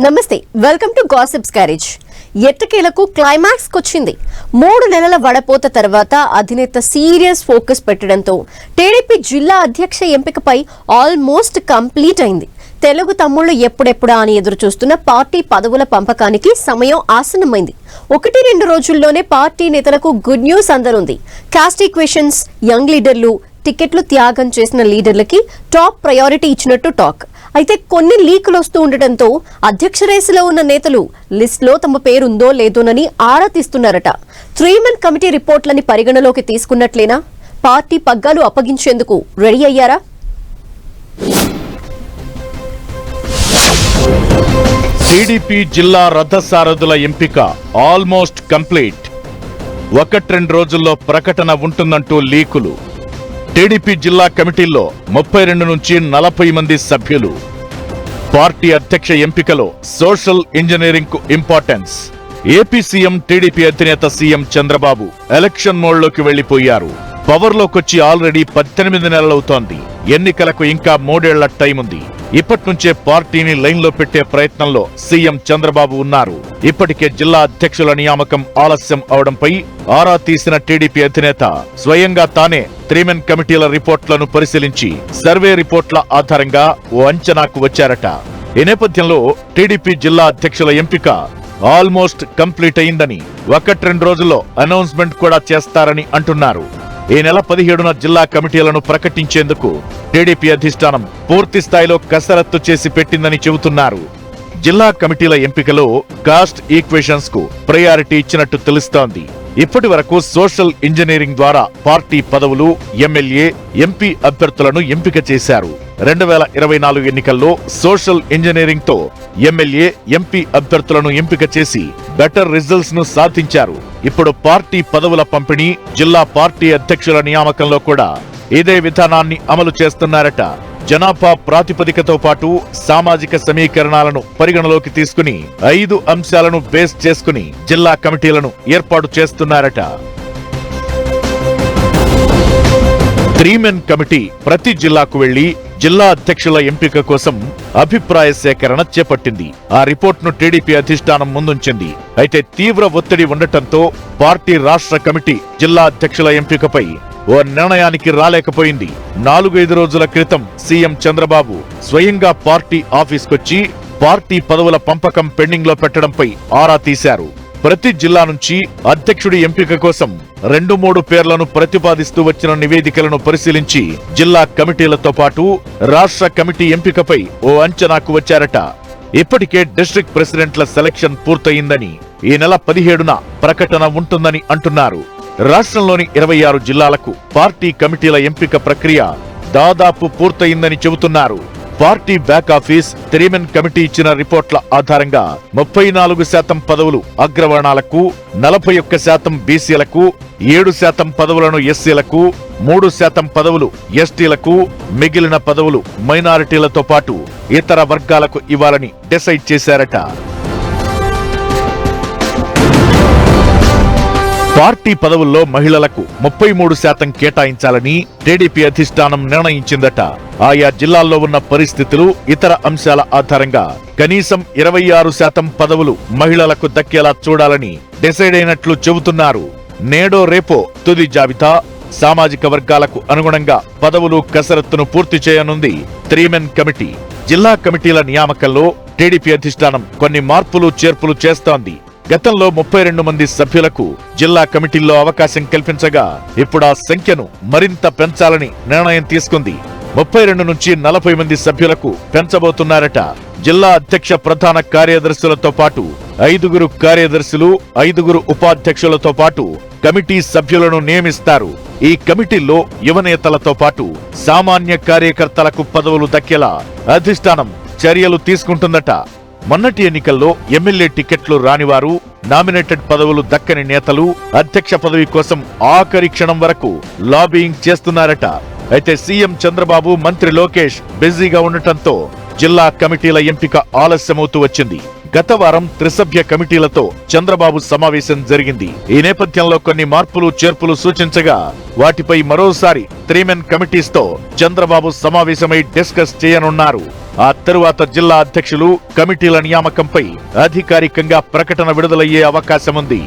నమస్తే, welcome to gossips garage. ఎట్టకేలకు climax కొచ్చింది. 3 నెలల వడపోత తర్వాత అధినేత సీరియస్ ఫోకస్ పెట్టడంతో టీడీపీ జిల్లా అధ్యక్ష ఎంపికపై ఆల్మోస్ట్ కంప్లీట్ అయింది. తెలుగు తమ్ముళ్లు ఎప్పుడెప్పుడా అని ఎదురు చూస్తున్న పార్టీ పదవుల పంపకానికి సమయం ఆసన్నమైంది. 1-2 రోజుల్లోనే పార్టీ నేతలకు గుడ్ న్యూస్ అందనుంది. కాస్ట్ ఈక్వేషన్స్, యంగ్ లీడర్లు, టికెట్లు త్యాగం చేసిన లీడర్లకి టాప్ ప్రయారిటీ ఇచ్చినట్టు టాక్. అయితే కొన్ని లీకులు వస్తూ ఉండటంతో అధ్యక్ష రేసులో ఉన్న నేతలు లిస్టులో తమ పేరుందో లేదోనని ఆరా తీస్తున్నారట. 3-man కమిటీ రిపోర్ట్లని పరిగణలోకి తీసుకున్నట్లేనా? పార్టీ పగ్గాలు అప్పగించేందుకు రెడీ అయ్యారా? టీడీపీ జిల్లా రథసారథుల ఎంపిక ఆల్మోస్ట్ కంప్లీట్. 1-2 రోజుల్లో ప్రకటన ఉంటుందంటూ లీకులు. టీడీపీ జిల్లా కమిటీల్లో 32 నుంచి 40 మంది సభ్యులు. పార్టీ అధ్యక్ష ఎంపికలో సోషల్ ఇంజనీరింగ్ కు ఇంపార్టెన్స్. ఏపీ సీఎం టీడీపీ అధినేత సీఎం చంద్రబాబు ఎలక్షన్ మోడ్లోకి వెళ్లిపోయారు. పవర్లోకొచ్చి ఆల్రెడీ 18 నెలలవుతోంది. ఎన్నికలకు ఇంకా 3 ఏళ్ల టైం ఉంది. ఇప్పట్నుంచే పార్టీని లైన్లో పెట్టే ప్రయత్నంలో సీఎం చంద్రబాబు ఉన్నారు. ఇప్పటికే జిల్లా అధ్యక్షుల నియామకం ఆలస్యం అవడంపై ఆరా తీసిన టీడీపీ అధినేత స్వయంగా తానే 3-man కమిటీల రిపోర్ట్లను పరిశీలించి సర్వే రిపోర్ట్ల ఆధారంగా ఓ అంచనాకు వచ్చారట. ఈ నేపథ్యంలో టీడీపీ జిల్లా అధ్యక్షుల ఎంపిక ఆల్మోస్ట్ కంప్లీట్ అయిందని, 1-2 రోజుల్లో అనౌన్స్మెంట్ కూడా చేస్తారని అంటున్నారు. ఈ నెల 17న జిల్లా కమిటీలను ప్రకటించేందుకు టీడీపీ అధిష్టానం పూర్తి స్థాయిలో కసరత్తు చేసి పెట్టిందని చెబుతున్నారు. జిల్లా కమిటీల ఎంపికలో కాస్ట్ ఈక్వేషన్స్ కు ప్రయారిటీ ఇచ్చినట్టు తెలుస్తోంది. ఇప్పటి వరకు సోషల్ ఇంజనీరింగ్ ద్వారా పార్టీ పదవులు, ఎమ్మెల్యే, ఎంపీ అభ్యర్థులను ఎంపిక చేశారు. 2024 ఎన్నికల్లో సోషల్ ఇంజనీరింగ్ తో ఎమ్మెల్యే, ఎంపీ అభ్యర్థులను ఎంపిక చేసి బెటర్ రిజల్ట్స్ ను సాధించారు. ఇప్పుడు పార్టీ పదవుల పంపిణీ, జిల్లా పార్టీ అధ్యక్షుల నియామకంలో కూడా ఇదే విధానాన్ని అమలు చేస్తున్నారట. జనాభా ప్రాతిపదికతో పాటు సామాజిక సమీకరణాలను పరిగణలోకి తీసుకుని 5 అంశాలను బేస్ చేసుకుని జిల్లా కమిటీలను ఏర్పాటు చేస్తున్నారట. 3-man కమిటీ ప్రతి జిల్లాకు వెళ్లి జిల్లా అధ్యక్షుల ఎంపిక కోసం అభిప్రాయ సేకరణ చేపట్టింది. ఆ రిపోర్ట్ను టీడీపీ అధిష్టానం ముందుంచింది. అయితే తీవ్ర ఒత్తిడి ఉండటంతో పార్టీ రాష్ట్ర కమిటీ జిల్లా అధ్యక్షుల ఎంపికపై ఓ నిర్ణయానికి రాలేకపోయింది. 4-5 రోజుల క్రితం సీఎం చంద్రబాబు స్వయంగా పార్టీ ఆఫీస్కొచ్చి పార్టీ పదవుల పంపకం పెండింగ్ లో పెట్టడంపై ఆరా తీశారు. ప్రతి జిల్లా నుంచి అధ్యక్షుడి ఎంపిక కోసం 2-3 పేర్లను ప్రతిపాదిస్తూ వచ్చిన నివేదికలను పరిశీలించి జిల్లా కమిటీలతో పాటు రాష్ట్ర కమిటీ ఎంపికపై ఓ అంచనాకు వచ్చారట. ఇప్పటికే డిస్ట్రిక్ట్ ప్రెసిడెంట్ల సెలక్షన్ పూర్తయిందని, ఈ నెల 17న ప్రకటన ఉంటుందని అంటున్నారు. రాష్ట్రంలోని 26 జిల్లాలకు పార్టీ కమిటీల ఎంపిక ప్రక్రియ దాదాపు పూర్తయిందని చెబుతున్నారు. Party back office 3-man committee ఇచ్చిన రిపోర్ట్ల ఆధారంగా 34% పదవులు అగ్రవర్ణాలకు, 41% బీసీలకు, 7% పదవులను ఎస్సీలకు, 3% పదవులు ఎస్టీలకు, మిగిలిన పదవులు మైనారిటీలతో పాటు ఇతర వర్గాలకు ఇవ్వాలని డిసైడ్ చేశారట. పార్టీ పదవుల్లో మహిళలకు 33% కేటాయించాలని టీడీపీ అధిష్టానం నిర్ణయించిందట. ఆయా జిల్లాల్లో ఉన్న పరిస్థితులు, ఇతర అంశాల ఆధారంగా కనీసం 26% పదవులు మహిళలకు దక్కేలా చూడాలని డిసైడ్ అయినట్లు చెబుతున్నారు. నేడో రేపో తుది జాబితా, సామాజిక వర్గాలకు అనుగుణంగా పదవులు కసరత్తును పూర్తి చేయనుంది 3-man కమిటీ. జిల్లా కమిటీల నియామకంలో టీడీపీ అధిష్టానం కొన్ని మార్పులు చేర్పులు చేస్తోంది. గతంలో 32 మంది సభ్యులకు జిల్లా కమిటీల్లో అవకాశం కల్పించగా ఇప్పుడు ఆ సంఖ్యను మరింత పెంచాలని నిర్ణయం తీసుకుంది. 32 నుంచి 40 మంది సభ్యులకు పెంచబోతున్నారట. జిల్లా అధ్యక్ష ప్రధాన కార్యదర్శులతో పాటు 5 కార్యదర్శులు, 5 ఉపాధ్యక్షులతో పాటు కమిటీ సభ్యులను నియమిస్తారు. ఈ కమిటీల్లో యువనేతలతో పాటు సామాన్య కార్యకర్తలకు పదవులు దక్కేలా అధిష్టానం చర్యలు తీసుకుంటుందట. మొన్నటి ఎన్నికల్లో ఎమ్మెల్యే టికెట్లు రానివారు, నామినేటెడ్ పదవులు దక్కని నేతలు అధ్యక్ష పదవి కోసం ఆఖరి క్షణం వరకు లాబియింగ్ చేస్తున్నారట. అయితే సీఎం చంద్రబాబు, మంత్రి లోకేష్ బిజీగా ఉండటంతో జిల్లా కమిటీల ఎంపిక ఆలస్యమవుతూ వచ్చింది. గత వారం త్రిసభ్య కమిటీలతో చంద్రబాబు సమావేశం జరిగింది. ఈ నేపథ్యంలో కొన్ని మార్పులు చేర్పులు సూచించగా వాటిపై మరోసారి 3-man కమిటీస్తో చంద్రబాబు సమావేశమై డిస్కస్ చేయనున్నారు. ఆ తరువాత జిల్లా అధ్యక్షులు కమిటీల నియామకంపై అధికారికంగా ప్రకటన విడుదలయ్యే అవకాశం ఉంది.